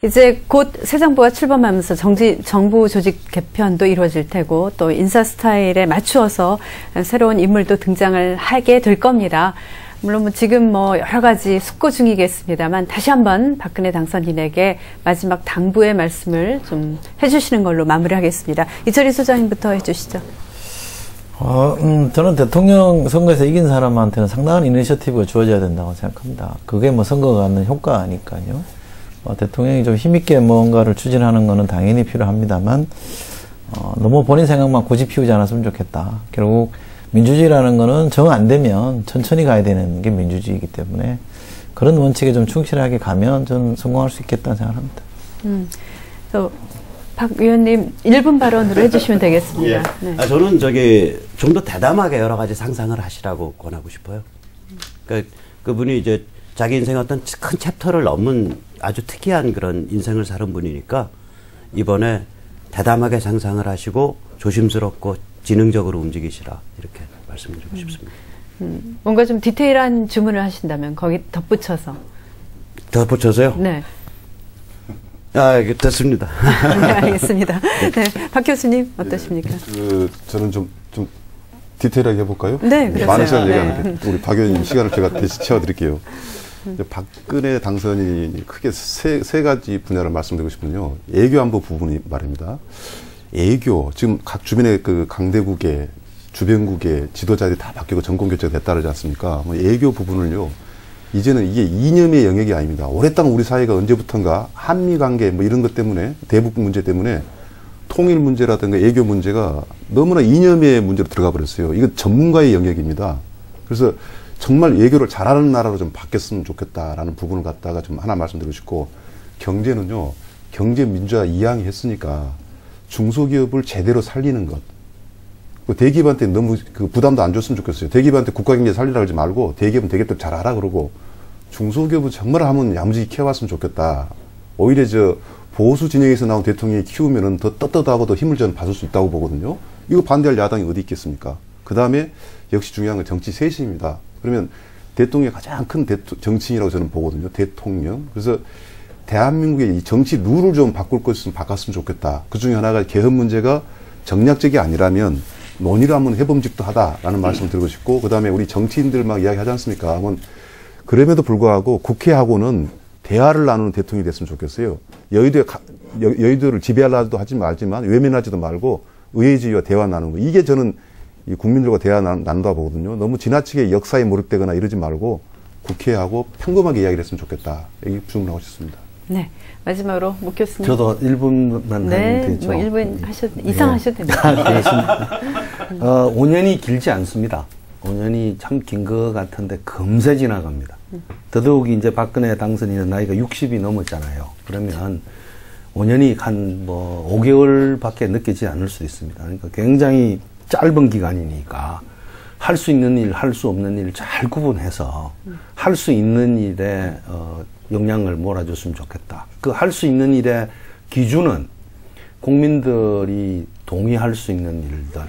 이제 곧 새 정부가 출범하면서 정부 조직 개편도 이루어질 테고 또 인사 스타일에 맞추어서 새로운 인물도 등장을 하게 될 겁니다. 물론 지금 여러 가지 숙고 중이겠습니다만 다시 한번 박근혜 당선인에게 마지막 당부의 말씀을 좀 해주시는 걸로 마무리하겠습니다. 이철희 소장님부터 해주시죠. 저는 대통령 선거에서 이긴 사람한테는 상당한 이니셔티브가 주어져야 된다고 생각합니다. 그게 선거가 갖는 효과 아니까요. 대통령이 좀 힘있게 뭔가를 추진하는 거는 당연히 필요합니다만, 너무 본인 생각만 고집 피우지 않았으면 좋겠다. 결국 민주주의라는 거는 정 안 되면 천천히 가야 되는 게 민주주의이기 때문에 그런 원칙에 좀 충실하게 가면 저는 성공할 수 있겠다는 생각을 합니다. 박 의원님 1분 발언으로 해주시면 되겠습니다. 예. 네. 저는 좀 더 대담하게 여러 가지 상상을 하시라고 권하고 싶어요. 그러니까 그분이 이제 자기 인생의 어떤 큰 챕터를 넘은 아주 특이한 그런 인생을 사는 분이니까 이번에 대담하게 상상을 하시고 조심스럽고 지능적으로 움직이시라 이렇게 말씀드리고 싶습니다. 뭔가 좀 디테일한 주문을 하신다면 거기 덧붙여서. 덧붙여서요? 네. 됐습니다. 네, 알겠습니다. 네, 박 교수님 어떠십니까? 저는 좀 디테일하게 해볼까요? 네, 그렇죠. 많은 시간 네. 얘기하는데 우리 박 의원님 시간을 제가 대신 채워드릴게요. 박근혜 당선인이 크게 세 가지 분야를 말씀드리고 싶은요. 애교 안보 부분이 말입니다. 애교, 지금 각 주변의 그 강대국의 주변국의 지도자들이 다 바뀌고 정권 교체가 됐다지 않습니까? 애교 부분을요. 이제는 이게 이념의 영역이 아닙니다. 오랫동안 우리 사회가 언제부턴가 한미 관계 이런 것 때문에 대북 문제 때문에 통일 문제라든가 애교 문제가 너무나 이념의 문제로 들어가 버렸어요. 이건 전문가의 영역입니다. 그래서 정말 애교를 잘하는 나라로 좀 바뀌었으면 좋겠다라는 부분을 갖다가 좀 하나 말씀드리고 싶고, 경제는요, 경제 민주화 이양이 했으니까 중소기업을 제대로 살리는 것. 대기업한테 너무 부담도 안 줬으면 좋겠어요. 대기업한테 국가경제 살리라 그러지 말고 대기업은 대기업들 잘하라 그러고 중소기업은 정말 하면 야무지게 키워왔으면 좋겠다. 오히려 보수 진영에서 나온 대통령이 키우면은 더 떳떳하고 더 힘을 저는 받을 수 있다고 보거든요. 이거 반대할 야당이 어디 있겠습니까? 그 다음에 역시 중요한 건 정치 쇄신입니다. 그러면 대통령이 가장 큰 정치인이라고 저는 보거든요. 대통령. 그래서 대한민국의 이 정치 룰을 좀 바꿀 것을 바꿨으면 좋겠다. 그 중에 하나가 개헌 문제가 정략적이 아니라면 논의를 한번 해봄직도 하다라는 말씀을 드리고 싶고, 그 다음에 우리 정치인들 막 이야기하지 않습니까? 그럼에도 불구하고 국회하고는 대화를 나누는 대통령이 됐으면 좋겠어요. 여의도를 지배하려도 하지 말지만 외면하지도 말고 의회주의와 대화 나누는 거. 이게 저는 이 국민들과 대화 나눈다 보거든요. 너무 지나치게 역사에 몰입되거나 이러지 말고 국회하고 평범하게 이야기를 했으면 좋겠다. 여기 주문하고 싶습니다. 네. 마지막으로 목 교수님. 저도 1분만 하면 되죠. 1분 이상 하셔도 됩니다. 5년이 길지 않습니다. 5년이 참 긴 것 같은데 금세 지나갑니다. 더더욱이 이제 박근혜 당선인은 나이가 60이 넘었잖아요. 그러면 5년이 한 5개월밖에 느끼지 않을 수 있습니다. 그러니까 굉장히 짧은 기간이니까 할 수 있는 일, 할 수 없는 일 잘 구분해서 할 수 있는 일에 역량을 몰아줬으면 좋겠다. 그 할 수 있는 일의 기준은 국민들이 동의할 수 있는 일들,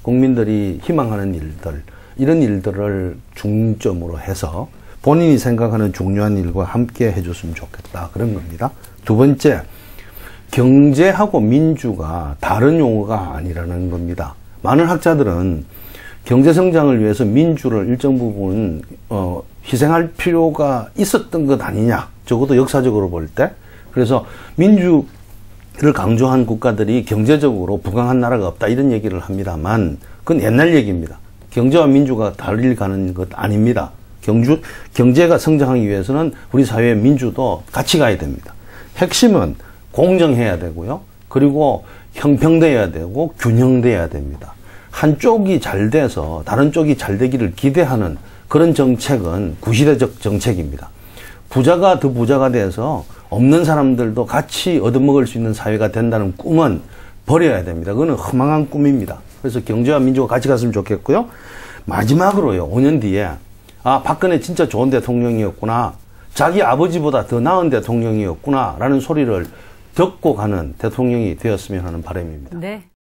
국민들이 희망하는 일들, 이런 일들을 중점으로 해서 본인이 생각하는 중요한 일과 함께 해줬으면 좋겠다. 그런 겁니다. 두 번째, 경제하고 민주가 다른 용어가 아니라는 겁니다. 많은 학자들은 경제 성장을 위해서 민주를 일정 부분 희생할 필요가 있었던 것 아니냐. 적어도 역사적으로 볼 때. 그래서 민주를 강조한 국가들이 경제적으로 부강한 나라가 없다 이런 얘기를 합니다만 그건 옛날 얘기입니다. 경제와 민주가 달리 가는 것 아닙니다. 경제가 성장하기 위해서는 우리 사회의 민주도 같이 가야 됩니다. 핵심은 공정해야 되고요. 그리고 형평돼야 되고 균형돼야 됩니다. 한쪽이 잘 돼서 다른 쪽이 잘 되기를 기대하는 그런 정책은 구시대적 정책입니다. 부자가 더 부자가 돼서 없는 사람들도 같이 얻어먹을 수 있는 사회가 된다는 꿈은 버려야 됩니다. 그거는 허망한 꿈입니다. 그래서 경제와 민주가 같이 갔으면 좋겠고요. 마지막으로요. 5년 뒤에 박근혜 진짜 좋은 대통령이었구나. 자기 아버지보다 더 나은 대통령이었구나 라는 소리를 듣고 가는 대통령이 되었으면 하는 바람입니다. 네.